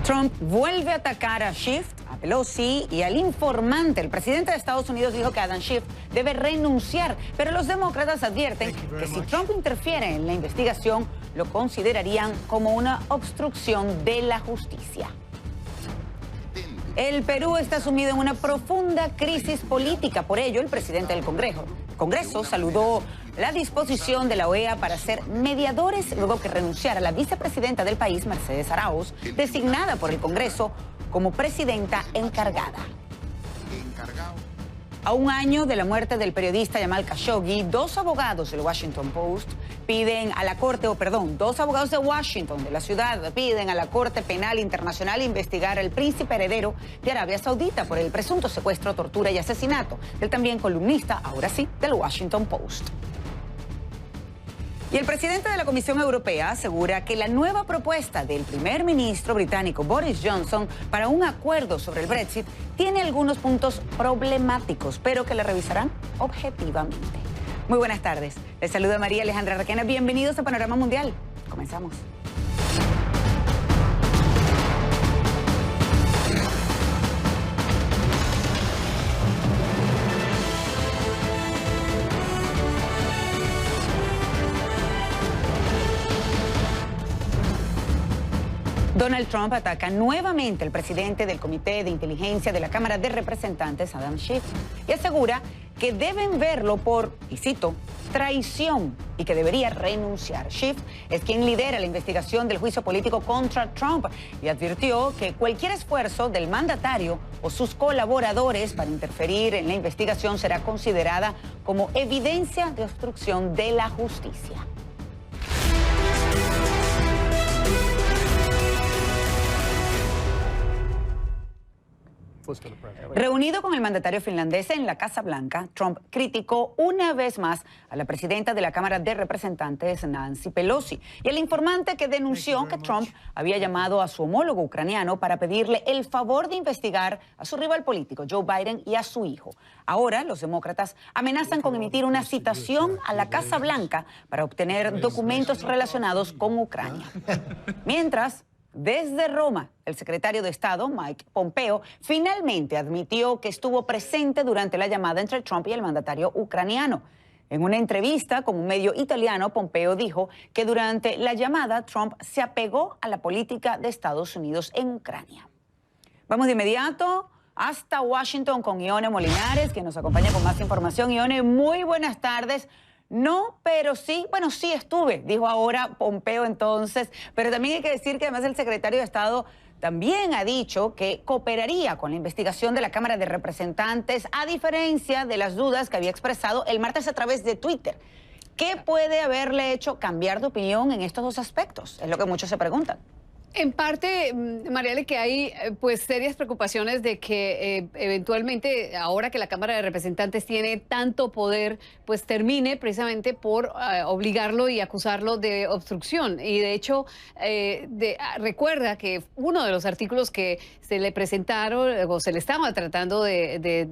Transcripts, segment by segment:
Trump vuelve a atacar a Schiff, a Pelosi y al informante. El presidente de Estados Unidos dijo que Adam Schiff debe renunciar, pero los demócratas advierten que si Trump interfiere en la investigación, lo considerarían como una obstrucción de la justicia. El Perú está sumido en una profunda crisis política. Por ello, el presidente del Congreso saludó la disposición de la OEA para ser mediadores luego que renunciara la vicepresidenta del país, Mercedes Arauz, designada por el Congreso como presidenta encargada. A un año de la muerte del periodista Jamal Khashoggi, dos abogados de Washington de Washington, de la ciudad, piden a la Corte Penal Internacional investigar al príncipe heredero de Arabia Saudita por el presunto secuestro, tortura y asesinato del también columnista, ahora sí, del Washington Post. Y el presidente de la Comisión Europea asegura que la nueva propuesta del primer ministro británico Boris Johnson para un acuerdo sobre el Brexit tiene algunos puntos problemáticos, pero que le revisarán objetivamente. Muy buenas tardes. Les saluda María Alejandra Requena. Bienvenidos a Panorama Mundial. Comenzamos. Donald Trump ataca nuevamente al presidente del Comité de Inteligencia de la Cámara de Representantes, Adam Schiff, y asegura que deben verlo por, y cito, traición y que debería renunciar. Schiff es quien lidera la investigación del juicio político contra Trump y advirtió que cualquier esfuerzo del mandatario o sus colaboradores para interferir en la investigación será considerada como evidencia de obstrucción de la justicia. Reunido con el mandatario finlandés en la Casa Blanca, Trump criticó una vez más a la presidenta de la Cámara de Representantes, Nancy Pelosi, y al informante que denunció que Trump había llamado a su homólogo ucraniano para pedirle el favor de investigar a su rival político, Joe Biden, y a su hijo. Ahora, los demócratas amenazan con emitir una citación a la Casa Blanca para obtener documentos relacionados con Ucrania. Mientras, desde Roma, el secretario de Estado, Mike Pompeo, finalmente admitió que estuvo presente durante la llamada entre Trump y el mandatario ucraniano. En una entrevista con un medio italiano, Pompeo dijo que durante la llamada Trump se apegó a la política de Estados Unidos en Ucrania. Vamos de inmediato hasta Washington con Ione Molinares, que nos acompaña con más información. Ione, muy buenas tardes. No, pero sí, bueno, sí estuve, dijo ahora Pompeo entonces, pero también hay que decir que además el secretario de Estado también ha dicho que cooperaría con la investigación de la Cámara de Representantes, a diferencia de las dudas que había expresado el martes a través de Twitter. ¿Qué puede haberle hecho cambiar de opinión en estos dos aspectos? Es lo que muchos se preguntan. En parte, Mariale, que hay pues serias preocupaciones de que eventualmente, ahora que la Cámara de Representantes tiene tanto poder, pues termine precisamente por obligarlo y acusarlo de obstrucción. Y de hecho, recuerda que uno de los artículos que se le presentaron o se le estaba tratando de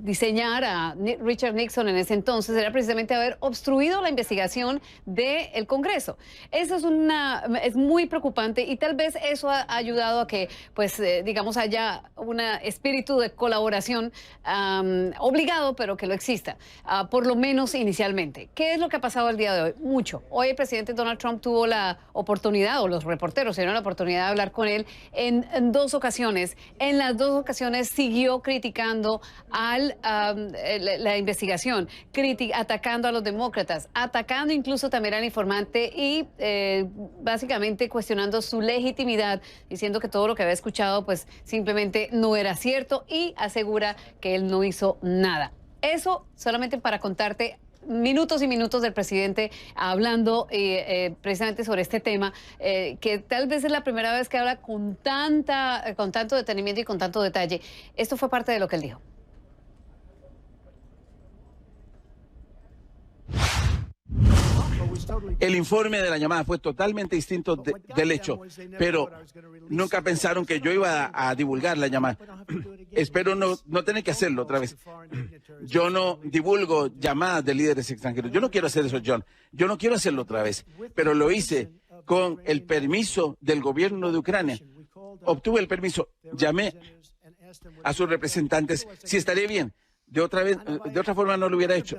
diseñar a Richard Nixon en ese entonces era precisamente haber obstruido la investigación del Congreso. Eso es muy preocupante y tal vez eso ha ayudado a que, pues, digamos, haya un espíritu de colaboración obligado, pero que lo exista, por lo menos inicialmente. ¿Qué es lo que ha pasado el día de hoy? Mucho. Hoy el presidente Donald Trump tuvo la oportunidad, o los reporteros tuvieron la oportunidad de hablar con él en dos ocasiones. En las dos ocasiones siguió criticando la investigación, atacando a los demócratas, atacando incluso también al informante y básicamente cuestionando su legitimidad, diciendo que todo lo que había escuchado pues simplemente no era cierto y asegura que él no hizo nada. Eso solamente para contarte minutos y minutos del presidente hablando precisamente sobre este tema, que tal vez es la primera vez que habla con tanto detenimiento y con tanto detalle. Esto fue parte de lo que él dijo. El informe de la llamada fue totalmente distinto del hecho, pero nunca pensaron que yo iba a divulgar la llamada. Espero no tener que hacerlo otra vez. Yo no divulgo llamadas de líderes extranjeros. Yo no quiero hacer eso, John. Yo no quiero hacerlo otra vez, pero lo hice con el permiso del gobierno de Ucrania. obtuve el permiso, llamé a sus representantes si estaría bien. De otra forma no lo hubiera hecho.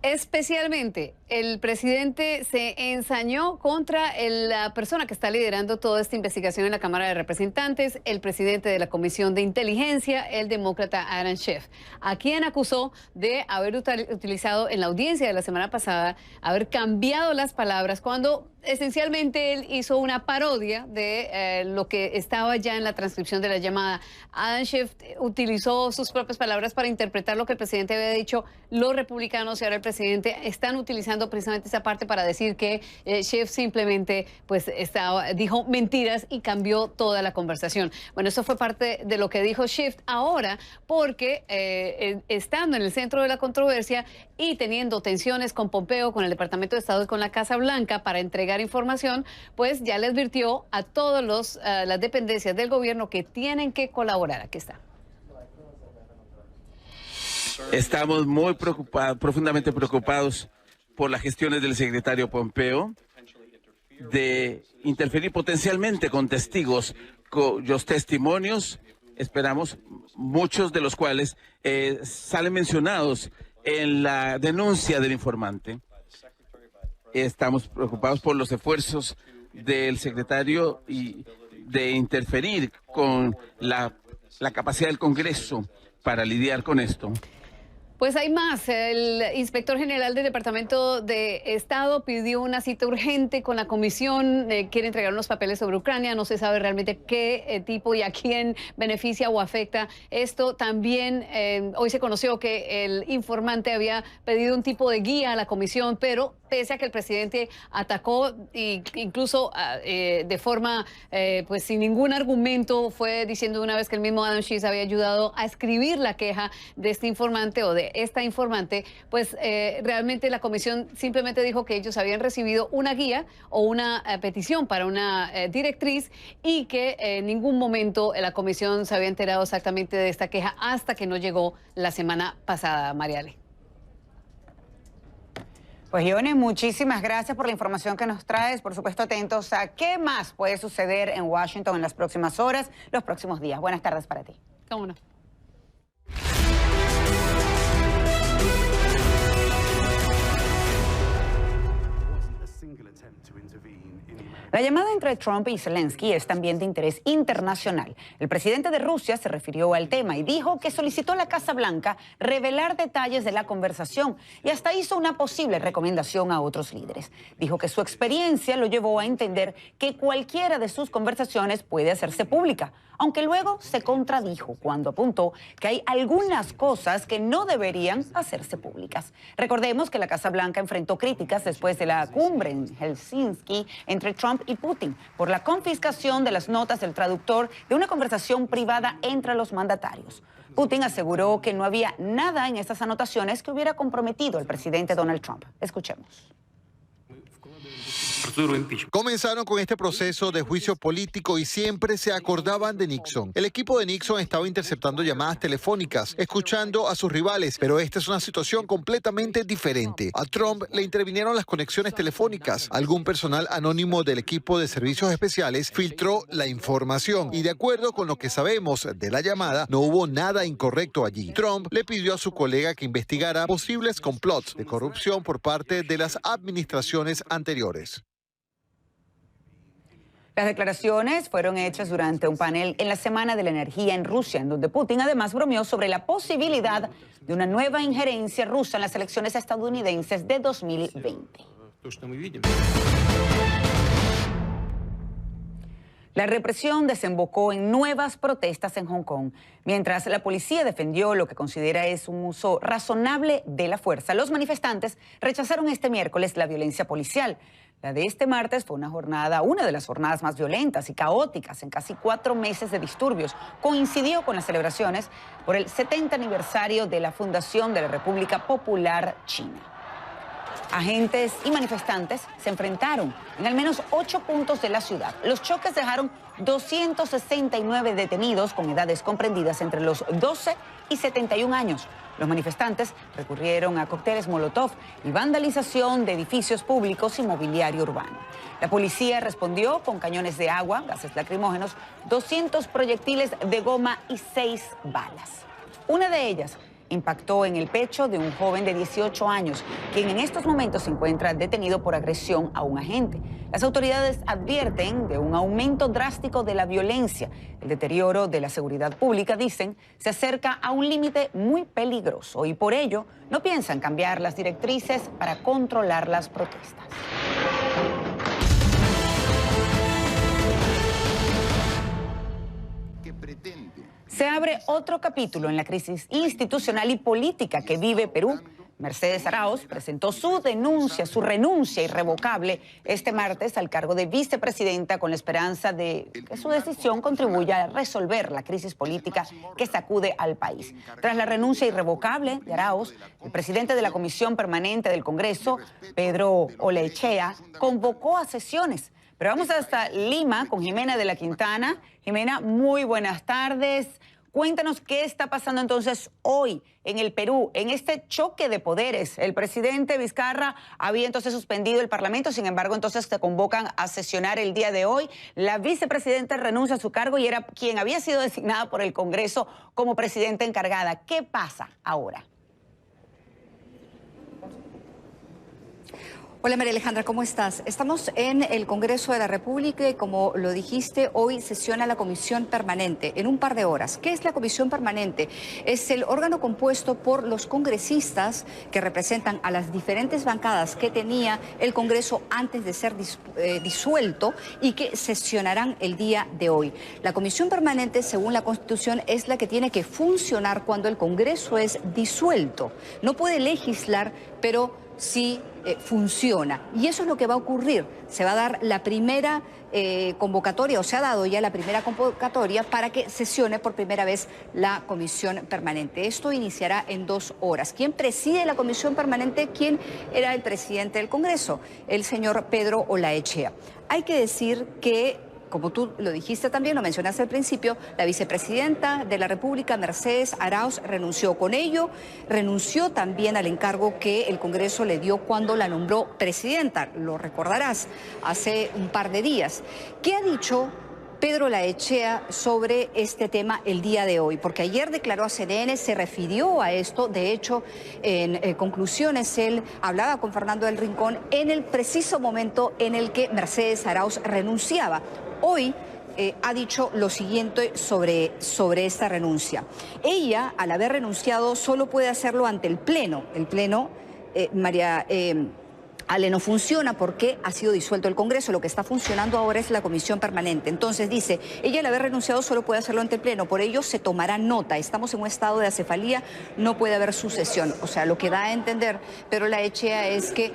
Especialmente, el presidente se ensañó contra la persona que está liderando toda esta investigación en la Cámara de Representantes, el presidente de la Comisión de Inteligencia, el demócrata Adam Schiff, a quien acusó de haber utilizado en la audiencia de la semana pasada, haber cambiado las palabras cuando esencialmente él hizo una parodia de lo que estaba ya en la transcripción de la llamada. Adam Schiff utilizó sus propias palabras para interpretar lo que el presidente había dicho. Los republicanos y ahora el presidente están utilizando precisamente esa parte para decir que Schiff simplemente pues dijo mentiras y cambió toda la conversación. Bueno, eso fue parte de lo que dijo Schiff ahora, porque estando en el centro de la controversia y teniendo tensiones con Pompeo, con el Departamento de Estado y con la Casa Blanca para entregar información, pues ya le advirtió a todas las dependencias del gobierno que tienen que colaborar. Aquí está. Estamos muy preocupados, profundamente preocupados por las gestiones del secretario Pompeo de interferir potencialmente con testigos, cuyos testimonios, esperamos, muchos de los cuales salen mencionados en la denuncia del informante. Estamos preocupados por los esfuerzos del secretario y de interferir con la capacidad del Congreso para lidiar con esto. Pues hay más. El inspector general del Departamento de Estado pidió una cita urgente con la comisión. Quiere entregar unos papeles sobre Ucrania. No se sabe realmente qué tipo y a quién beneficia o afecta esto. También hoy se conoció que el informante había pedido un tipo de guía a la comisión, pero pese a que el presidente atacó e incluso de forma pues sin ningún argumento, fue diciendo una vez que el mismo Adam Schiff había ayudado a escribir la queja de este informante o de esta informante, pues realmente la comisión simplemente dijo que ellos habían recibido una guía o una petición para una directriz y que en ningún momento la comisión se había enterado exactamente de esta queja hasta que no llegó la semana pasada, Mariale. Pues, Ione, muchísimas gracias por la información que nos traes. Por supuesto, atentos a qué más puede suceder en Washington en las próximas horas, los próximos días. Buenas tardes para ti. ¿Cómo no? La llamada entre Trump y Zelensky es también de interés internacional. El presidente de Rusia se refirió al tema y dijo que solicitó a la Casa Blanca revelar detalles de la conversación y hasta hizo una posible recomendación a otros líderes. Dijo que su experiencia lo llevó a entender que cualquiera de sus conversaciones puede hacerse pública, aunque luego se contradijo cuando apuntó que hay algunas cosas que no deberían hacerse públicas. Recordemos que la Casa Blanca enfrentó críticas después de la cumbre en Helsinki entre Trump y Putin por la confiscación de las notas del traductor de una conversación privada entre los mandatarios. Putin aseguró que no había nada en estas anotaciones que hubiera comprometido al presidente Donald Trump. Escuchemos. Comenzaron con este proceso de juicio político y siempre se acordaban de Nixon. El equipo de Nixon estaba interceptando llamadas telefónicas, escuchando a sus rivales, pero esta es una situación completamente diferente. A Trump le intervinieron las conexiones telefónicas. Algún personal anónimo del equipo de servicios especiales filtró la información y de acuerdo con lo que sabemos de la llamada, no hubo nada incorrecto allí. Trump le pidió a su colega que investigara posibles complots de corrupción por parte de las administraciones anteriores. Las declaraciones fueron hechas durante un panel en la Semana de la Energía en Rusia, en donde Putin además bromeó sobre la posibilidad de una nueva injerencia rusa en las elecciones estadounidenses de 2020. La represión desembocó en nuevas protestas en Hong Kong. Mientras la policía defendió lo que considera es un uso razonable de la fuerza, los manifestantes rechazaron este miércoles la violencia policial. La de este martes fue una de las jornadas más violentas y caóticas en casi 4 meses de disturbios. Coincidió con las celebraciones por el 70 aniversario de la fundación de la República Popular China. Agentes y manifestantes se enfrentaron en al menos 8 puntos de la ciudad. Los choques dejaron 269 detenidos con edades comprendidas entre los 12 y 71 años. Los manifestantes recurrieron a cócteles Molotov y vandalización de edificios públicos y mobiliario urbano. La policía respondió con cañones de agua, gases lacrimógenos, 200 proyectiles de goma y 6 balas. Una de ellas impactó en el pecho de un joven de 18 años, quien en estos momentos se encuentra detenido por agresión a un agente. Las autoridades advierten de un aumento drástico de la violencia. El deterioro de la seguridad pública, dicen, se acerca a un límite muy peligroso y por ello no piensan cambiar las directrices para controlar las protestas. Se abre otro capítulo en la crisis institucional y política que vive Perú. Mercedes Arauz presentó su renuncia irrevocable este martes al cargo de vicepresidenta con la esperanza de que su decisión contribuya a resolver la crisis política que sacude al país. Tras la renuncia irrevocable de Arauz, el presidente de la Comisión Permanente del Congreso, Pedro Olaechea, convocó a sesiones. Pero vamos hasta Lima con Jimena de la Quintana. Jimena, muy buenas tardes. Cuéntanos qué está pasando entonces hoy en el Perú, en este choque de poderes. El presidente Vizcarra había entonces suspendido el Parlamento, sin embargo, entonces se convocan a sesionar el día de hoy. La vicepresidenta renuncia a su cargo y era quien había sido designada por el Congreso como presidenta encargada. ¿Qué pasa ahora? Hola María Alejandra, ¿cómo estás? Estamos en el Congreso de la República y como lo dijiste, hoy sesiona la Comisión Permanente en un par de horas. ¿Qué es la Comisión Permanente? Es el órgano compuesto por los congresistas que representan a las diferentes bancadas que tenía el Congreso antes de ser disuelto y que sesionarán el día de hoy. La Comisión Permanente, según la Constitución, es la que tiene que funcionar cuando el Congreso es disuelto. No puede legislar, pero sí funciona. Y eso es lo que va a ocurrir. Se va a dar la primera convocatoria, o se ha dado ya la primera convocatoria para que sesione por primera vez la Comisión Permanente. Esto iniciará en 2 horas. ¿Quién preside la Comisión Permanente? ¿Quién era el presidente del Congreso? El señor Pedro Olaechea. Hay que decir que, como tú lo dijiste también, lo mencionaste al principio, la vicepresidenta de la República, Mercedes Arauz, renunció. Con ello, renunció también al encargo que el Congreso le dio cuando la nombró presidenta. Lo recordarás, hace un par de días. ¿Qué ha dicho Pedro Olaechea sobre este tema el día de hoy? Porque ayer declaró a CNN, se refirió a esto. De hecho, en conclusiones, él hablaba con Fernando del Rincón en el preciso momento en el que Mercedes Arauz renunciaba. Hoy ha dicho lo siguiente sobre esta renuncia. Ella, al haber renunciado, solo puede hacerlo ante el Pleno. El Pleno, Ale, no funciona porque ha sido disuelto el Congreso. Lo que está funcionando ahora es la Comisión Permanente. Entonces dice, ella al haber renunciado solo puede hacerlo ante el Pleno, por ello se tomará nota. Estamos en un estado de acefalía, no puede haber sucesión. O sea, lo que da a entender Pedro Olaechea es que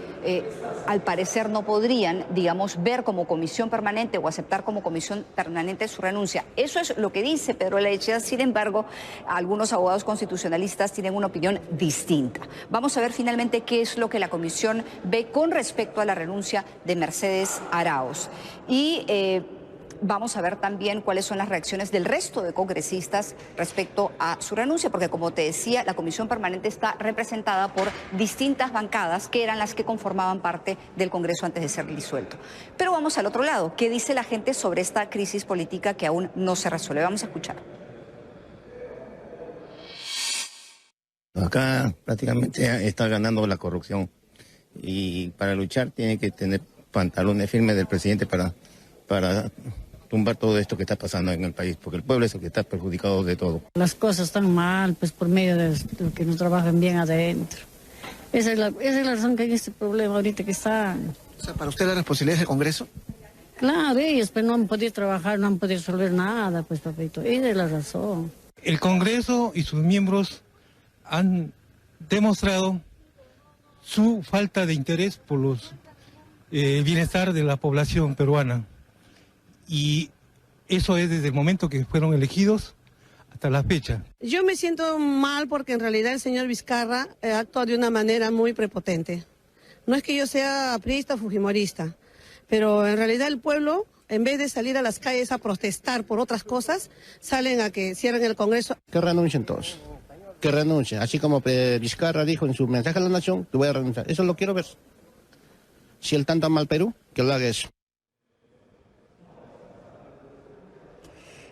al parecer no podrían, digamos, ver como Comisión Permanente o aceptar como Comisión Permanente su renuncia. Eso es lo que dice Pedro Olaechea. Sin embargo, algunos abogados constitucionalistas tienen una opinión distinta. Vamos a ver finalmente qué es lo que la Comisión ve con respecto a la renuncia de Mercedes Arauz. Y vamos a ver también cuáles son las reacciones del resto de congresistas respecto a su renuncia, porque como te decía, la Comisión Permanente está representada por distintas bancadas que eran las que conformaban parte del Congreso antes de ser disuelto. Pero vamos al otro lado. ¿Qué dice la gente sobre esta crisis política que aún no se resuelve? Vamos a escuchar. Acá prácticamente está ganando la corrupción. Y para luchar tiene que tener pantalones firmes del presidente para tumbar todo esto que está pasando en el país, porque el pueblo es el que está perjudicado de todo. Las cosas están mal, pues por medio de que no trabajan bien adentro. Esa es la razón que hay este problema ahorita que está. O sea, ¿para usted la responsabilidad del Congreso? Claro, ellos pues no han podido trabajar, no han podido resolver nada, pues papito, esa es la razón. El Congreso y sus miembros han demostrado su falta de interés por el bienestar de la población peruana. Y eso es desde el momento que fueron elegidos hasta la fecha. Yo me siento mal porque en realidad el señor Vizcarra actúa de una manera muy prepotente. No es que yo sea priista o fujimorista, pero en realidad el pueblo, en vez de salir a las calles a protestar por otras cosas, salen a que cierren el Congreso. Que renuncien todos, que renuncien. Así como Vizcarra dijo en su mensaje a la nación, que voy a renunciar. Eso lo quiero ver. Si él tanto ama al Perú, que lo haga eso.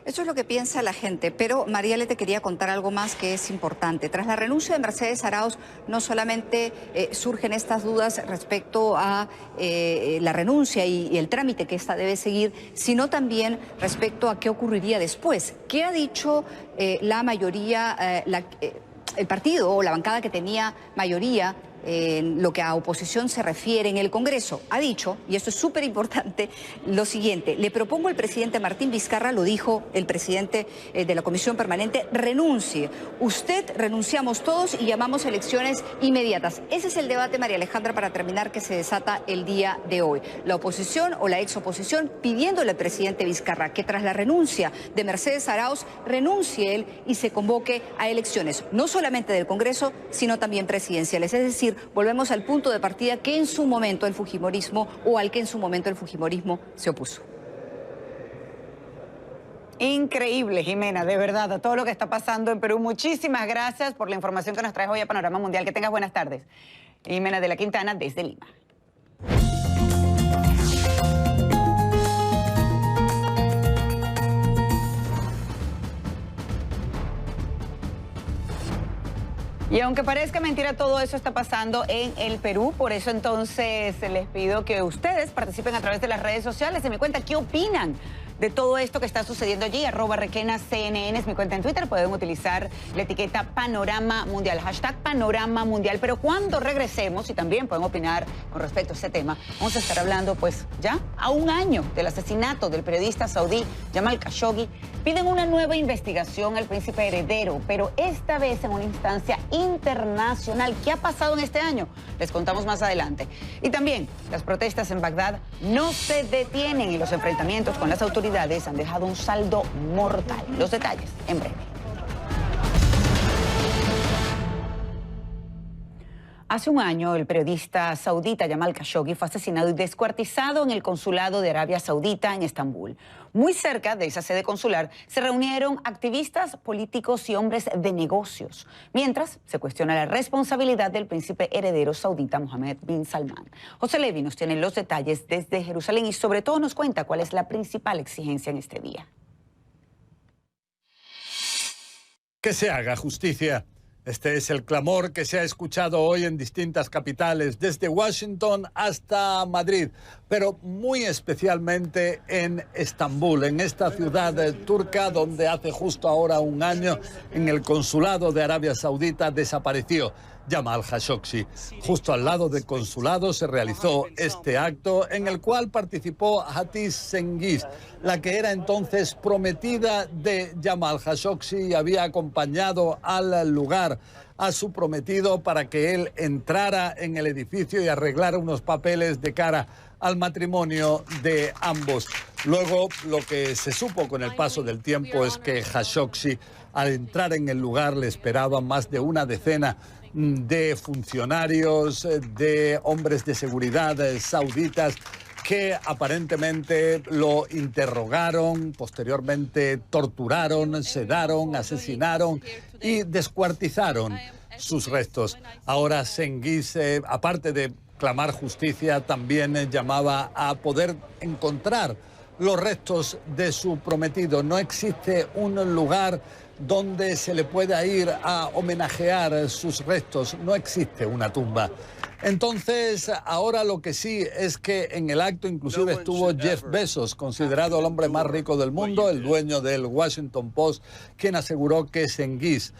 Eso es lo que piensa la gente, pero Mariale, te quería contar algo más que es importante. Tras la renuncia de Mercedes Arauz, no solamente surgen estas dudas respecto a la renuncia y el trámite que esta debe seguir, sino también respecto a qué ocurriría después. ¿Qué ha dicho la mayoría, el partido o la bancada que tenía mayoría en lo que a oposición se refiere en el Congreso? Ha dicho, y esto es súper importante, lo siguiente: le propongo al presidente Martín Vizcarra, lo dijo el presidente de la Comisión Permanente, renuncie. Usted, renunciamos todos y llamamos a elecciones inmediatas. Ese es el debate, María Alejandra, para terminar, que se desata el día de hoy. La oposición o la exoposición pidiéndole al presidente Vizcarra que tras la renuncia de Mercedes Arauz, renuncie él y se convoque a elecciones, no solamente del Congreso, sino también presidenciales. Es decir, volvemos al punto de partida que en su momento el fujimorismo, o al que en su momento el fujimorismo se opuso. Increíble, Jimena, de verdad, a todo lo que está pasando en Perú. Muchísimas gracias por la información que nos traes hoy a Panorama Mundial. Que tengas buenas tardes. Jimena de la Quintana, desde Lima. Y aunque parezca mentira, todo eso está pasando en el Perú. Por eso entonces les pido que ustedes participen a través de las redes sociales y me cuentan qué opinan de todo esto que está sucediendo allí. @RequenaCNN es mi cuenta en Twitter. Pueden utilizar la etiqueta Panorama Mundial, #Panorama Mundial. Pero cuando regresemos, y también pueden opinar con respecto a ese tema, vamos a estar hablando pues ya a un año del asesinato del periodista saudí Jamal Khashoggi. Piden una nueva investigación al príncipe heredero, pero esta vez en una instancia internacional. ¿Qué ha pasado en este año? Les contamos más adelante. Y también las protestas en Bagdad no se detienen y los enfrentamientos con las autoridades han dejado un saldo mortal. Los detalles en breve. Hace un año, el periodista saudita Jamal Khashoggi fue asesinado y descuartizado en el consulado de Arabia Saudita en Estambul. Muy cerca de esa sede consular se reunieron activistas, políticos y hombres de negocios, mientras se cuestiona la responsabilidad del príncipe heredero saudita Mohammed bin Salman. José Levi nos tiene los detalles desde Jerusalén y sobre todo nos cuenta cuál es la principal exigencia en este día. Que se haga justicia. Este es el clamor que se ha escuchado hoy en distintas capitales, desde Washington hasta Madrid, pero muy especialmente en Estambul, en esta ciudad turca donde hace justo ahora un año en el consulado de Arabia Saudita desapareció Jamal Khashoggi. Justo al lado del consulado se realizó este acto en el cual participó Hatice Cengiz, la que era entonces prometida de Jamal Khashoggi y había acompañado al lugar a su prometido para que él entrara en el edificio y arreglara unos papeles de cara al matrimonio de ambos. Luego, lo que se supo con el paso del tiempo es que Khashoggi, al entrar en el lugar, le esperaban más de una decena de funcionarios, de hombres de seguridad sauditas que aparentemente lo interrogaron, posteriormente torturaron, sedaron, asesinaron y descuartizaron sus restos. Ahora Cengiz, aparte de clamar justicia, también llamaba a poder encontrar los restos de su prometido. No existe un lugar donde se le pueda ir a homenajear sus restos. No existe una tumba. Entonces, ahora lo que sí es que en el acto inclusive estuvo Jeff Bezos, considerado el hombre más rico del mundo, el dueño del Washington Post, quien aseguró que Cengiz,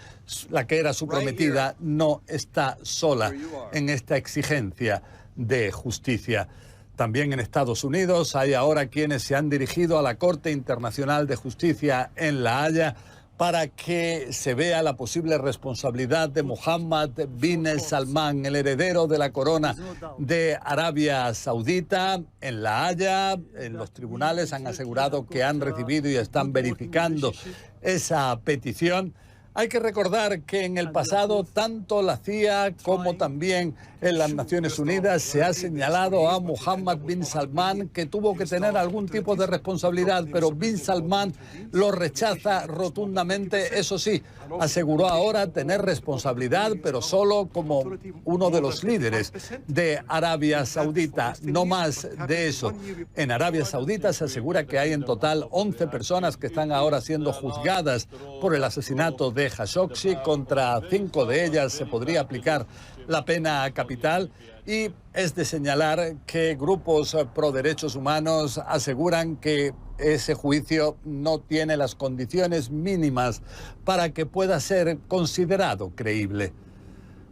la que era su prometida, no está sola en esta exigencia de justicia. También en Estados Unidos hay ahora quienes se han dirigido a la Corte Internacional de Justicia en La Haya para que se vea la posible responsabilidad de Mohammed bin Salman, el heredero de la corona de Arabia Saudita. En La Haya, en los tribunales han asegurado que han recibido y están verificando esa petición. Hay que recordar que en el pasado tanto la CIA como también En las Naciones Unidas se ha señalado a Mohammed bin Salman, que tuvo que tener algún tipo de responsabilidad, pero bin Salman lo rechaza rotundamente. Eso sí, aseguró ahora tener responsabilidad, pero solo como uno de los líderes de Arabia Saudita. No más de eso. En Arabia Saudita se asegura que hay en total 11 personas que están ahora siendo juzgadas por el asesinato de Khashoggi. Contra 5 de ellas se podría aplicar la pena capital, y es de señalar que grupos pro derechos humanos aseguran que ese juicio no tiene las condiciones mínimas para que pueda ser considerado creíble.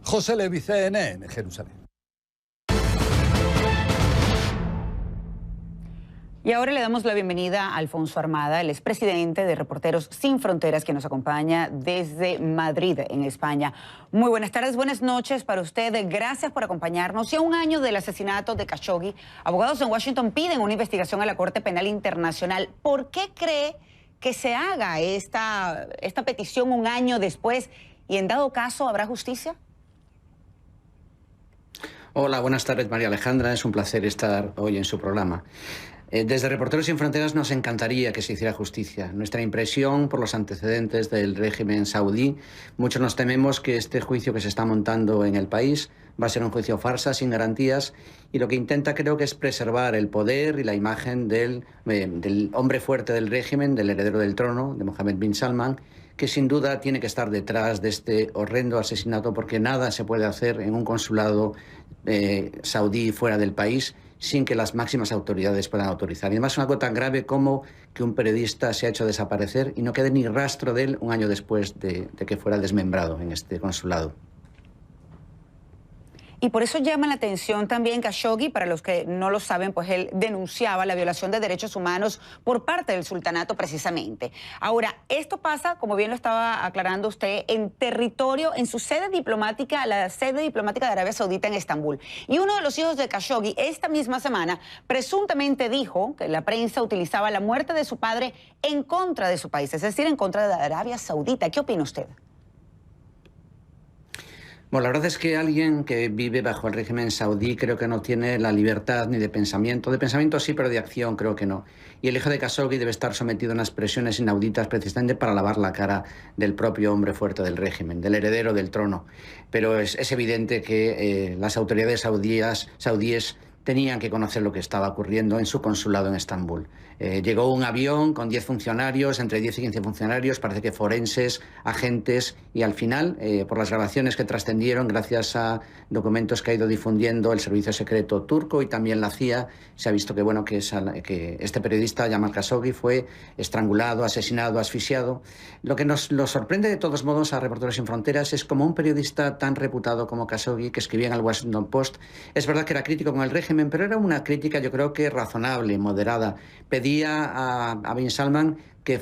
José Levi, CNN, Jerusalén. Y ahora le damos la bienvenida a Alfonso Armada, el expresidente de Reporteros Sin Fronteras, que nos acompaña desde Madrid, en España. Muy buenas tardes, buenas noches para usted. Gracias por acompañarnos. Y a un año del asesinato de Khashoggi, abogados en Washington piden una investigación a la Corte Penal Internacional. ¿Por qué cree que se haga esta petición un año después? Y en dado caso, ¿habrá justicia? Hola, buenas tardes, María Alejandra. Es un placer estar hoy en su programa. Desde Reporteros Sin Fronteras nos encantaría que se hiciera justicia. Nuestra impresión por los antecedentes del régimen saudí, muchos nos tememos que este juicio que se está montando en el país va a ser un juicio farsa, sin garantías, y lo que intenta creo que es preservar el poder y la imagen del hombre fuerte del régimen, del heredero del trono, de Mohammed bin Salman, que sin duda tiene que estar detrás de este horrendo asesinato, porque nada se puede hacer en un consulado saudí fuera del país sin que las máximas autoridades puedan autorizar. Y además es algo tan grave como que un periodista se ha hecho desaparecer y no quede ni rastro de él un año después de que fuera desmembrado en este consulado. Y por eso llama la atención también Khashoggi, para los que no lo saben, pues él denunciaba la violación de derechos humanos por parte del sultanato precisamente. Ahora, esto pasa, como bien lo estaba aclarando usted, en territorio, en su sede diplomática, la sede diplomática de Arabia Saudita en Estambul. Y uno de los hijos de Khashoggi esta misma semana presuntamente dijo que la prensa utilizaba la muerte de su padre en contra de su país, es decir, en contra de Arabia Saudita. ¿Qué opina usted? Bueno, la verdad es que alguien que vive bajo el régimen saudí creo que no tiene la libertad ni de pensamiento. De pensamiento sí, pero de acción creo que no. Y el hijo de Khashoggi debe estar sometido a unas presiones inauditas precisamente para lavar la cara del propio hombre fuerte del régimen, del heredero del trono. Pero es evidente que las autoridades saudíes tenían que conocer lo que estaba ocurriendo en su consulado en Estambul. Llegó un avión con 10 funcionarios, entre 10 y 15 funcionarios, parece que forenses, agentes, y al final, por las grabaciones que trascendieron, gracias a documentos que ha ido difundiendo el servicio secreto turco y también la CIA, se ha visto que, bueno, que este periodista, Jamal Khashoggi, fue estrangulado, asesinado, asfixiado. Lo que nos sorprende de todos modos a Reporteros Sin Fronteras es como un periodista tan reputado como Khashoggi, que escribía en el Washington Post, es verdad que era crítico con el régimen, pero era una crítica yo creo que razonable, moderada. Pedía a bin Salman que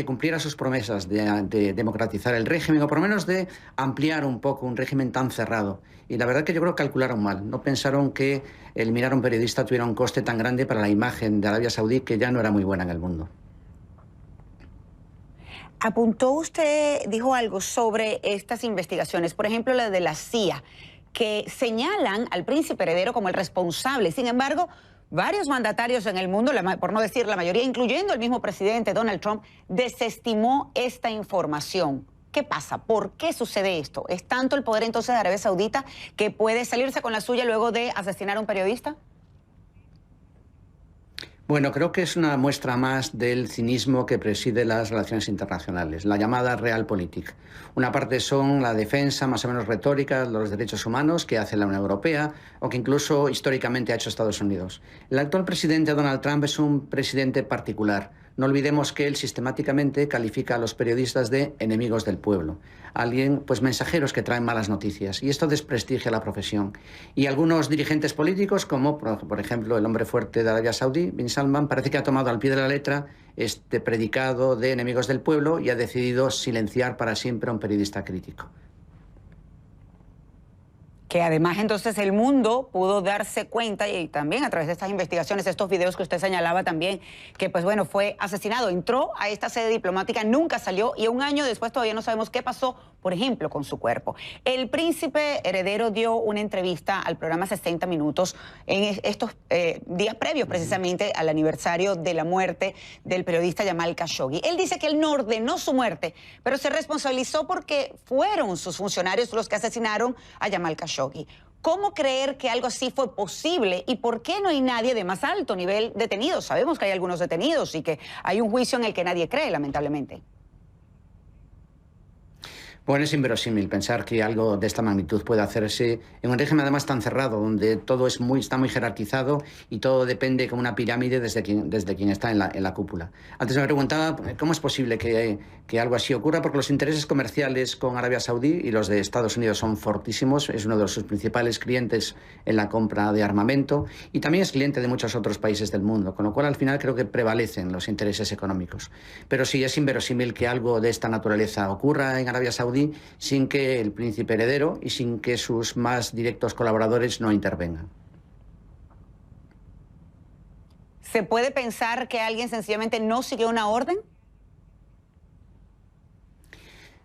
cumpliera sus promesas de democratizar el régimen, o por lo menos de ampliar un poco un régimen tan cerrado. Y la verdad que yo creo que calcularon mal. No pensaron que eliminar a un periodista tuviera un coste tan grande para la imagen de Arabia Saudí, que ya no era muy buena en el mundo. Apuntó usted, dijo algo sobre estas investigaciones, por ejemplo la de la CIA, que señalan al príncipe heredero como el responsable. Sin embargo, varios mandatarios en el mundo, por no decir la mayoría, incluyendo el mismo presidente Donald Trump, desestimó esta información. ¿Qué pasa? ¿Por qué sucede esto? ¿Es tanto el poder entonces de Arabia Saudita que puede salirse con la suya luego de asesinar a un periodista? Bueno, creo que es una muestra más del cinismo que preside las relaciones internacionales, la llamada Realpolitik. Una parte son la defensa más o menos retórica de los derechos humanos que hace la Unión Europea o que incluso históricamente ha hecho Estados Unidos. El actual presidente Donald Trump es un presidente particular. No olvidemos que él sistemáticamente califica a los periodistas de enemigos del pueblo. Pues mensajeros que traen malas noticias. Y esto desprestigia la profesión. Y algunos dirigentes políticos, como por ejemplo el hombre fuerte de Arabia Saudí, bin Salman, parece que ha tomado al pie de la letra este predicado de enemigos del pueblo y ha decidido silenciar para siempre a un periodista crítico. Que además entonces el mundo pudo darse cuenta, y también a través de estas investigaciones, estos videos que usted señalaba también, que pues bueno, fue asesinado, entró a esta sede diplomática, nunca salió, y un año después todavía no sabemos qué pasó por ejemplo, con su cuerpo. El príncipe heredero dio una entrevista al programa 60 Minutos en estos días previos precisamente al aniversario de la muerte del periodista Jamal Khashoggi. Él dice que él no ordenó su muerte, pero se responsabilizó porque fueron sus funcionarios los que asesinaron a Jamal Khashoggi. ¿Cómo creer que algo así fue posible y por qué no hay nadie de más alto nivel detenido? Sabemos que hay algunos detenidos y que hay un juicio en el que nadie cree, lamentablemente. Bueno, es inverosímil pensar que algo de esta magnitud pueda hacerse en un régimen además tan cerrado, donde todo está muy jerarquizado y todo depende como una pirámide desde quien está en la cúpula. Antes me preguntaba cómo es posible que algo así ocurra, porque los intereses comerciales con Arabia Saudí y los de Estados Unidos son fortísimos, es uno de sus principales clientes en la compra de armamento y también es cliente de muchos otros países del mundo, con lo cual al final creo que prevalecen los intereses económicos. Pero sí es inverosímil que algo de esta naturaleza ocurra en Arabia Saudí sin que el príncipe heredero y sin que sus más directos colaboradores no intervengan. ¿Se puede pensar que alguien sencillamente no siguió una orden?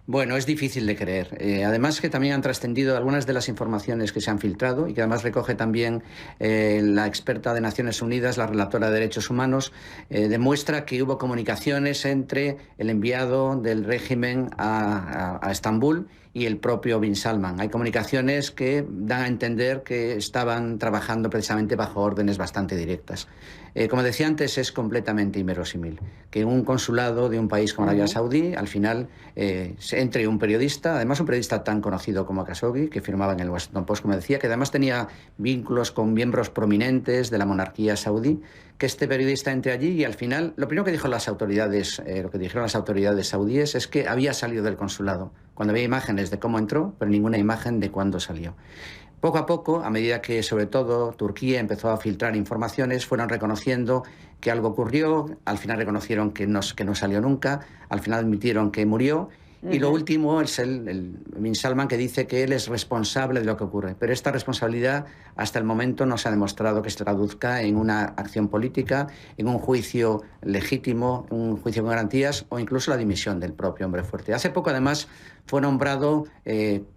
Bueno, es difícil de creer. Además que también han trascendido algunas de las informaciones que se han filtrado y que además recoge también la experta de Naciones Unidas, la relatora de Derechos Humanos, demuestra que hubo comunicaciones entre el enviado del régimen a Estambul y el propio Bin Salman. Hay comunicaciones que dan a entender que estaban trabajando precisamente bajo órdenes bastante directas. Como decía antes, es completamente inverosímil que en un consulado de un país como Arabia Saudí, al final entre un periodista, además un periodista tan conocido como Khashoggi, que firmaba en el Washington Post, como decía, que además tenía vínculos con miembros prominentes de la monarquía saudí, que este periodista entre allí y al final lo primero que dijeron las autoridades saudíes es que había salido del consulado, cuando había imágenes de cómo entró, pero ninguna imagen de cuándo salió. Poco a poco, a medida que sobre todo Turquía empezó a filtrar informaciones, fueron reconociendo que algo ocurrió, al final reconocieron que no salió nunca, al final admitieron que murió. Y lo último es el Bin Salman, que dice que él es responsable de lo que ocurre. Pero esta responsabilidad hasta el momento no se ha demostrado que se traduzca en una acción política, en un juicio legítimo, un juicio con garantías o incluso la dimisión del propio hombre fuerte. Hace poco además fue nombrado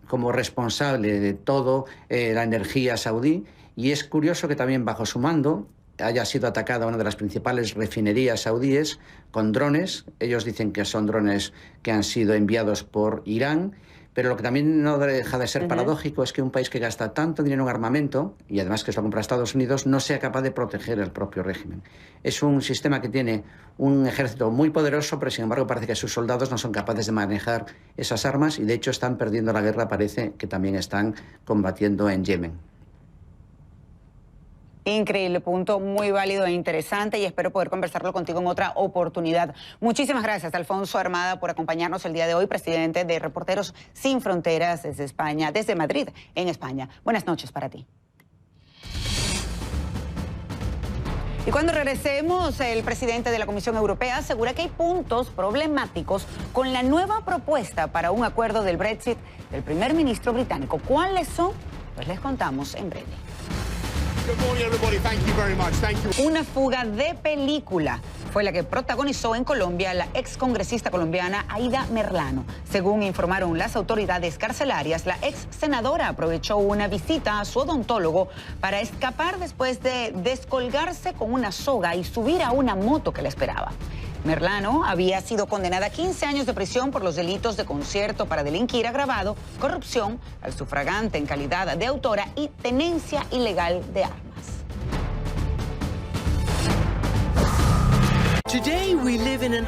como responsable de toda la energía saudí y es curioso que también bajo su mando haya sido atacada una de las principales refinerías saudíes con drones. Ellos dicen que son drones que han sido enviados por Irán, pero lo que también no deja de ser paradójico es que un país que gasta tanto dinero en armamento, y además que se lo compra a Estados Unidos, no sea capaz de proteger el propio régimen. Es un sistema que tiene un ejército muy poderoso, pero sin embargo parece que sus soldados no son capaces de manejar esas armas y de hecho están perdiendo la guerra, parece que también están combatiendo en Yemen. Increíble punto, muy válido e interesante y espero poder conversarlo contigo en otra oportunidad. Muchísimas gracias, Alfonso Armada, por acompañarnos el día de hoy, presidente de Reporteros Sin Fronteras desde España, desde Madrid, en España. Buenas noches para ti. Y cuando regresemos, el presidente de la Comisión Europea asegura que hay puntos problemáticos con la nueva propuesta para un acuerdo del Brexit del primer ministro británico. ¿Cuáles son? Pues les contamos en breve. Una fuga de película fue la que protagonizó en Colombia la excongresista colombiana Aida Merlano. Según informaron las autoridades carcelarias, la ex senadora aprovechó una visita a su odontólogo para escapar después de descolgarse con una soga y subir a una moto que la esperaba. Merlano había sido condenada a 15 años de prisión por los delitos de concierto para delinquir agravado, corrupción al sufragante en calidad de autora y tenencia ilegal de armas. Today we live in an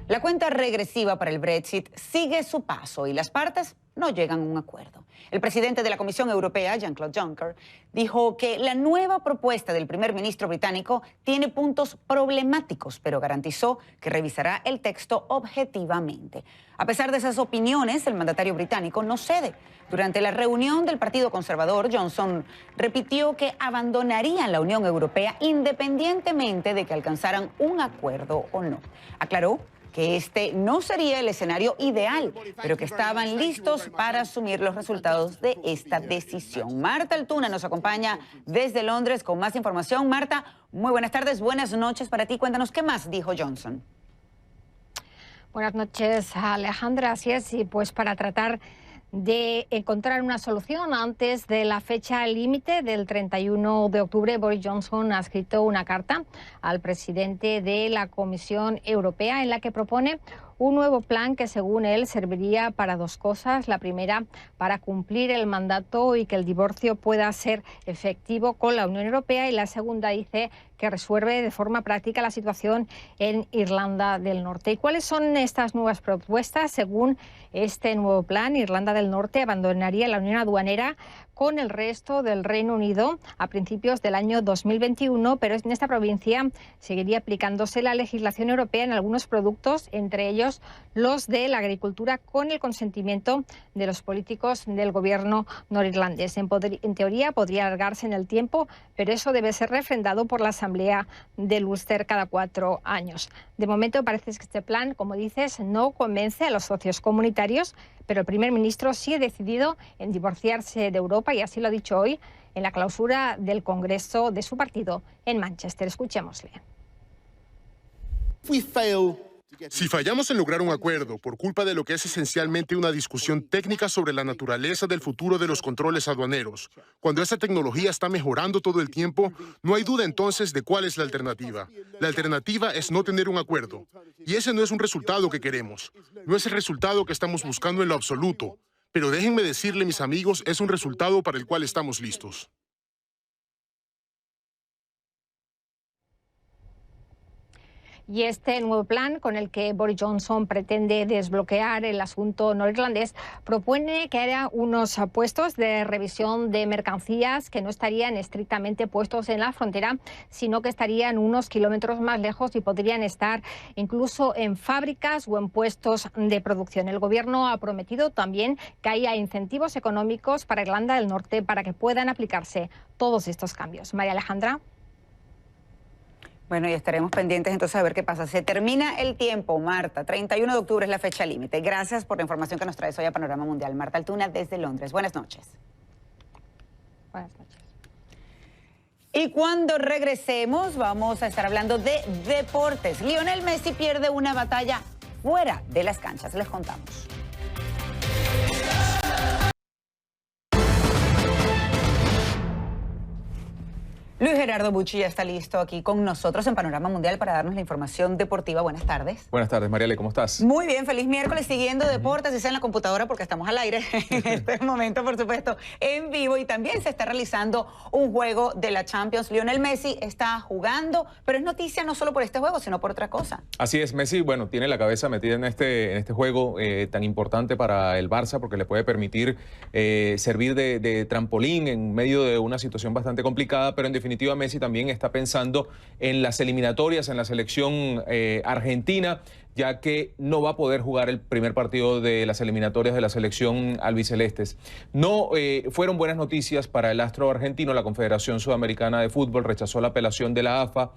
La cuenta regresiva para el Brexit sigue su paso y las partes no llegan a un acuerdo. El presidente de la Comisión Europea, Jean-Claude Juncker, dijo que la nueva propuesta del primer ministro británico tiene puntos problemáticos, pero garantizó que revisará el texto objetivamente. A pesar de esas opiniones, el mandatario británico no cede. Durante la reunión del Partido Conservador, Johnson repitió que abandonarían la Unión Europea independientemente de que alcanzaran un acuerdo o no. Aclaró que este no sería el escenario ideal, pero que estaban listos para asumir los resultados de esta decisión. Marta Altuna nos acompaña desde Londres con más información. Marta, muy buenas tardes, buenas noches para ti. Cuéntanos, ¿qué más dijo Johnson? Buenas noches, Alejandra. Así es, y pues para tratar de encontrar una solución antes de la fecha límite del 31 de octubre, Boris Johnson ha escrito una carta al presidente de la Comisión Europea en la que propone un nuevo plan que, según él, serviría para dos cosas. La primera, para cumplir el mandato y que el divorcio pueda ser efectivo con la Unión Europea, y la segunda, dice, que resuelve de forma práctica la situación en Irlanda del Norte. ¿Y cuáles son estas nuevas propuestas? Según este nuevo plan, Irlanda del Norte abandonaría la unión aduanera con el resto del Reino Unido a principios del año 2021, pero en esta provincia seguiría aplicándose la legislación europea en algunos productos, entre ellos los de la agricultura, con el consentimiento de los políticos del gobierno norirlandés. En teoría podría alargarse en el tiempo, pero eso debe ser refrendado por la Asamblea del Ulster cada 4 años. De momento parece que este plan, como dices, no convence a los socios comunitarios, pero el primer ministro sí ha decidido en divorciarse de Europa, y así lo ha dicho hoy en la clausura del Congreso de su partido en Manchester. Escuchémosle. Si fallamos en lograr un acuerdo por culpa de lo que es esencialmente una discusión técnica sobre la naturaleza del futuro de los controles aduaneros, cuando esa tecnología está mejorando todo el tiempo, no hay duda entonces de cuál es la alternativa. La alternativa es no tener un acuerdo. Y ese no es un resultado que queremos. No es el resultado que estamos buscando en lo absoluto. Pero déjenme decirle, mis amigos, es un resultado para el cual estamos listos. Y este nuevo plan, con el que Boris Johnson pretende desbloquear el asunto norirlandés, propone que haya unos puestos de revisión de mercancías que no estarían estrictamente puestos en la frontera, sino que estarían unos kilómetros más lejos y podrían estar incluso en fábricas o en puestos de producción. El gobierno ha prometido también que haya incentivos económicos para Irlanda del Norte para que puedan aplicarse todos estos cambios. María Alejandra. Bueno, y estaremos pendientes entonces a ver qué pasa. Se termina el tiempo, Marta. 31 de octubre es la fecha límite. Gracias por la información que nos traes hoy a Panorama Mundial. Marta Altuna desde Londres. Buenas noches. Buenas noches. Y cuando regresemos vamos a estar hablando de deportes. Lionel Messi pierde una batalla fuera de las canchas. Les contamos. Luis Gerardo Bucci ya está listo aquí con nosotros en Panorama Mundial para darnos la información deportiva. Buenas tardes. Buenas tardes, Mariale, ¿cómo estás? Muy bien, feliz miércoles siguiendo deportes, y sea en la computadora porque estamos al aire en este momento, por supuesto, en vivo, y también se está realizando un juego de la Champions. Lionel Messi está jugando, pero es noticia no solo por este juego, sino por otra cosa. Así es, Messi, bueno, tiene la cabeza metida en este juego tan importante para el Barça, porque le puede permitir servir de trampolín en medio de una situación bastante complicada, pero en definitiva Messi también está pensando en las eliminatorias, en la selección argentina, ya que no va a poder jugar el primer partido de las eliminatorias de la selección albicelestes. No fueron buenas noticias para el astro argentino. La Confederación Sudamericana de Fútbol rechazó la apelación de la AFA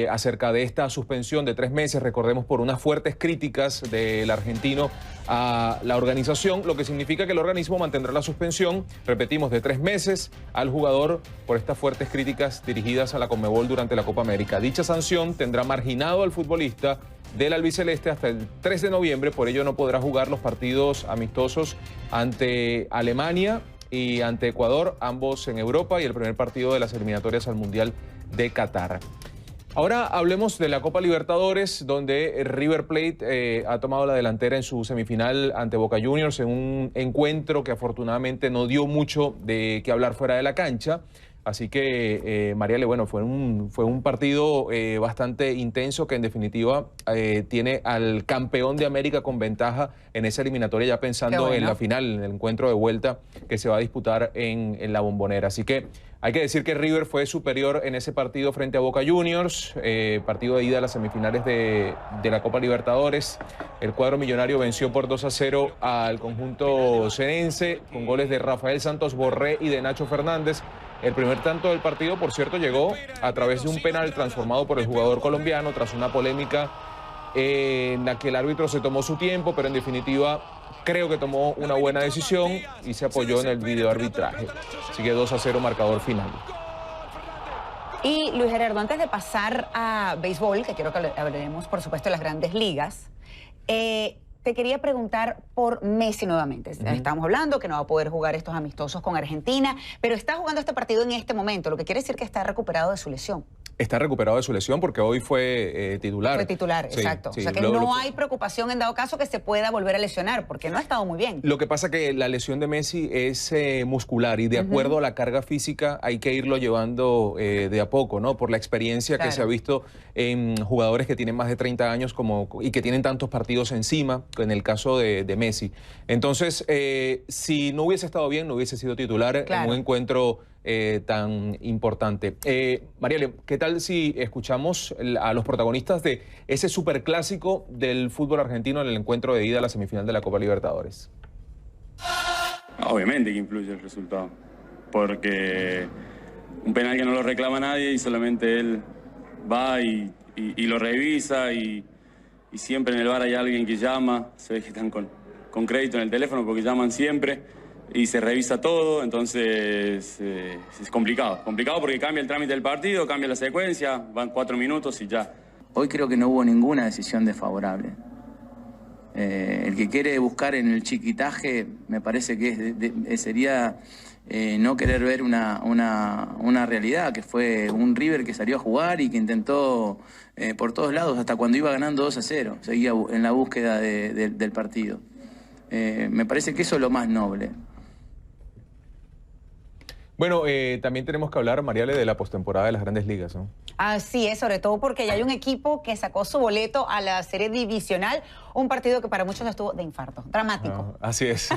acerca de esta suspensión de 3 meses, recordemos, por unas fuertes críticas del argentino a la organización, lo que significa que el organismo mantendrá la suspensión, repetimos, de 3 meses al jugador por estas fuertes críticas dirigidas a la Conmebol durante la Copa América. Dicha sanción tendrá marginado al futbolista del albiceleste hasta el 3 de noviembre, por ello no podrá jugar los partidos amistosos ante Alemania y ante Ecuador, ambos en Europa, y el primer partido de las eliminatorias al Mundial de Qatar. Ahora hablemos de la Copa Libertadores, donde River Plate ha tomado la delantera en su semifinal ante Boca Juniors en un encuentro que afortunadamente no dio mucho de qué hablar fuera de la cancha. Así que, Mariale, bueno, fue un partido bastante intenso que en definitiva tiene al campeón de América con ventaja en esa eliminatoria, ya pensando en la final, en el encuentro de vuelta que se va a disputar en la Bombonera. Así que hay que decir que River fue superior en ese partido frente a Boca Juniors, partido de ida a las semifinales de la Copa Libertadores. El cuadro millonario venció por 2-0 al conjunto cenense con goles de Rafael Santos Borré y de Nacho Fernández. El primer tanto del partido, por cierto, llegó a través de un penal transformado por el jugador colombiano tras una polémica en la que el árbitro se tomó su tiempo, pero en definitiva creo que tomó una buena decisión y se apoyó en el videoarbitraje. Sigue 2-0 marcador final. Y Luis Gerardo, antes de pasar a béisbol, que quiero que hablaremos, por supuesto, de las grandes ligas, Te quería preguntar por Messi nuevamente. Estamos hablando que no va a poder jugar estos amistosos con Argentina, pero está jugando este partido en este momento, lo que quiere decir que está recuperado de su lesión. Está recuperado de su lesión porque hoy fue titular. Fue titular, sí, exacto. Sí, o sea que no hay preocupación en dado caso que se pueda volver a lesionar, porque no ha estado muy bien. Lo que pasa que la lesión de Messi es muscular y de acuerdo a la carga física hay que irlo llevando de a poco, ¿no? Por la experiencia que se ha visto en jugadores que tienen más de 30 años y que tienen tantos partidos encima, en el caso de Messi. Entonces, si no hubiese estado bien, no hubiese sido titular en un encuentro tan importante. Mariale, ¿qué tal si escuchamos a los protagonistas de ese superclásico del fútbol argentino en el encuentro de ida a la semifinal de la Copa Libertadores? Obviamente que influye el resultado, porque un penal que no lo reclama nadie y solamente él va y lo revisa y siempre en el VAR hay alguien que llama, se ve que están con crédito en el teléfono porque llaman siempre. Y se revisa todo, entonces es complicado porque cambia el trámite del partido, cambia la secuencia, van 4 minutos y ya. Hoy creo que no hubo ninguna decisión desfavorable. El que quiere buscar en el chiquitaje me parece que sería no querer ver una realidad, que fue un River que salió a jugar y que intentó por todos lados, hasta cuando iba ganando 2-0, seguía en la búsqueda del partido. Me parece que eso es lo más noble. Bueno, también tenemos que hablar, Mariale, de la postemporada de las Grandes Ligas, ¿no? Así es, sobre todo porque ya hay un equipo que sacó su boleto a la serie divisional, un partido que para muchos estuvo de infarto, dramático. Así es,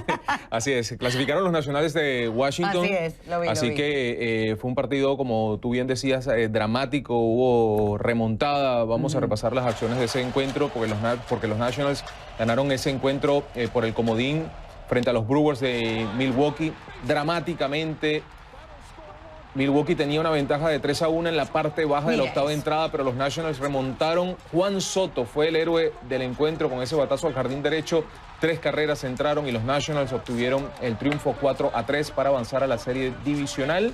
así es. Clasificaron los Nacionales de Washington. Así es, lo vi. Así que fue un partido, como tú bien decías, dramático, hubo remontada. Vamos a repasar las acciones de ese encuentro porque los Nationals ganaron ese encuentro por el comodín frente a los Brewers de Milwaukee, dramáticamente. Milwaukee tenía una ventaja de 3-1 en la parte baja de la octava entrada, pero los Nationals remontaron. Juan Soto fue el héroe del encuentro con ese batazo al jardín derecho. 3 carreras entraron y los Nationals obtuvieron el triunfo 4-3 para avanzar a la serie divisional.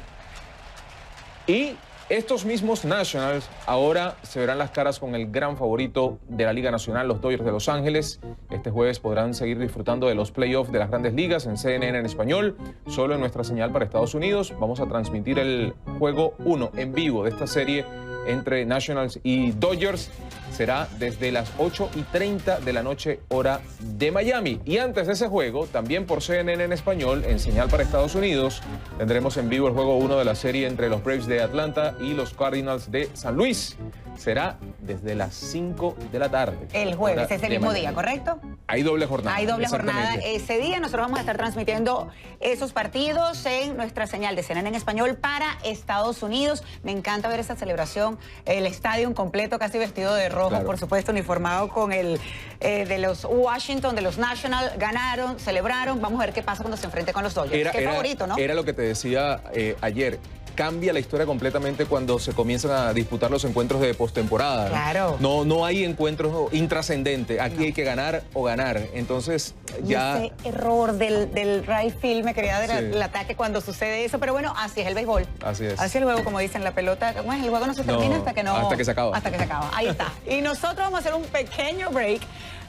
Y estos mismos Nationals ahora se verán las caras con el gran favorito de la Liga Nacional, los Dodgers de Los Ángeles. Este jueves podrán seguir disfrutando de los playoffs de las Grandes Ligas en CNN en español, solo en nuestra señal para Estados Unidos. Vamos a transmitir el juego 1 en vivo de esta serie entre Nationals y Dodgers. Será desde las 8:30 de la noche, hora de Miami. Y antes de ese juego, también por CNN en español, en señal para Estados Unidos, tendremos en vivo el juego 1 de la serie entre los Braves de Atlanta y los Cardinals de San Luis. Será desde las 5 de la tarde. El jueves, es el mismo día, ¿correcto? Hay doble jornada. Hay doble jornada ese día. Nosotros vamos a estar transmitiendo esos partidos en nuestra señal de CNN en español para Estados Unidos. Me encanta ver esa celebración. El estadio completo, casi vestido de rojo, claro. Por supuesto, uniformado con el de los Washington, de los National. Ganaron, celebraron. Vamos a ver qué pasa cuando se enfrente con los Dodgers. Qué favorito, ¿no? Era lo que te decía ayer. Cambia la historia completamente cuando se comienzan a disputar los encuentros de postemporada. Claro. No hay encuentros intrascendentes. Aquí hay que ganar o ganar. Entonces, ya... Ese error del right field me quería dar el ataque cuando sucede eso. Pero bueno, así es el béisbol. Así es. Así es el juego, como dicen, la pelota. ¿Cómo es? El juego no se termina hasta que no... Hasta que se acaba. Hasta que se acaba. Ahí está. Y nosotros vamos a hacer un pequeño break,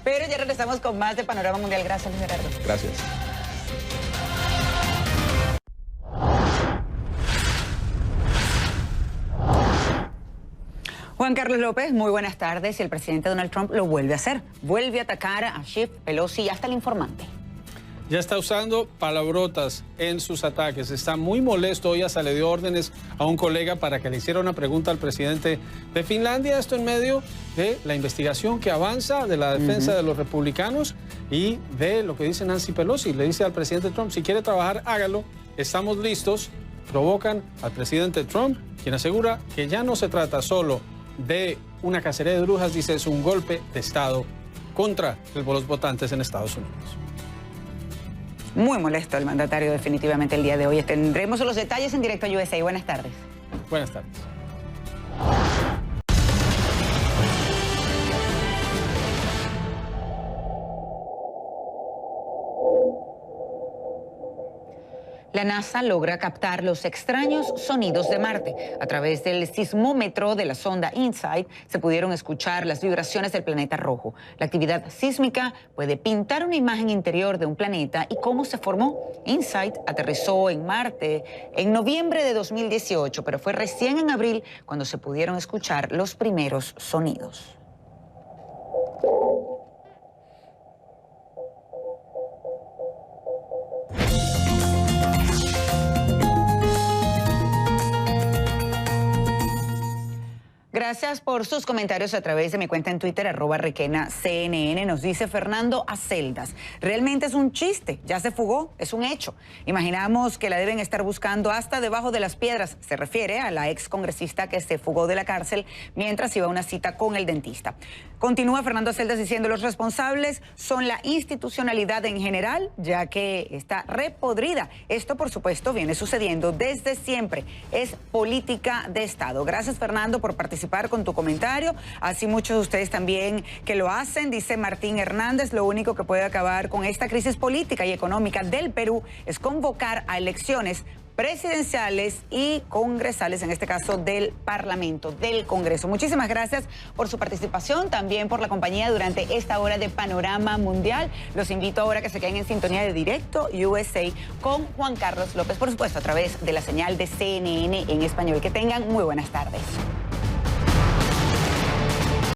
pero ya regresamos con más de Panorama Mundial. Gracias, Luis Gerardo. Gracias. Juan Carlos López, muy buenas tardes. Y el presidente Donald Trump lo vuelve a hacer. Vuelve a atacar a Schiff, Pelosi y hasta el informante. Ya está usando palabrotas en sus ataques. Está muy molesto. Hoy hasta le dio órdenes a un colega para que le hiciera una pregunta al presidente de Finlandia. Esto en medio de la investigación que avanza de la defensa de los republicanos y de lo que dice Nancy Pelosi. Le dice al presidente Trump, si quiere trabajar, hágalo. Estamos listos. Provocan al presidente Trump, quien asegura que ya no se trata solo de una cacería de brujas, dice, es un golpe de Estado contra los votantes en Estados Unidos. Muy molesto el mandatario definitivamente el día de hoy. Tendremos los detalles en directo a USA. Buenas tardes. Buenas tardes. La NASA logra captar los extraños sonidos de Marte. A través del sismómetro de la sonda InSight se pudieron escuchar las vibraciones del planeta rojo. La actividad sísmica puede pintar una imagen interior de un planeta y cómo se formó. InSight aterrizó en Marte en noviembre de 2018, pero fue recién en abril cuando se pudieron escuchar los primeros sonidos. Gracias por sus comentarios a través de mi cuenta en Twitter, @RequenaCNN. Nos dice Fernando Aceldas. Realmente es un chiste, ya se fugó, es un hecho. Imaginamos que la deben estar buscando hasta debajo de las piedras. Se refiere a la ex congresista que se fugó de la cárcel mientras iba a una cita con el dentista. Continúa Fernando Aceldas diciendo: los responsables son la institucionalidad en general, ya que está repodrida. Esto, por supuesto, viene sucediendo desde siempre. Es política de Estado. Gracias, Fernando, por participar con tu comentario. Así muchos de ustedes también que lo hacen. Dice Martín Hernández: lo único que puede acabar con esta crisis política y económica del Perú es convocar a elecciones presidenciales y congresales, en este caso del Parlamento, del Congreso. Muchísimas gracias por su participación, también por la compañía durante esta hora de Panorama Mundial. Los invito ahora a que se queden en sintonía de Directo USA con Juan Carlos López, por supuesto, a través de la señal de CNN en español. Que tengan muy buenas tardes.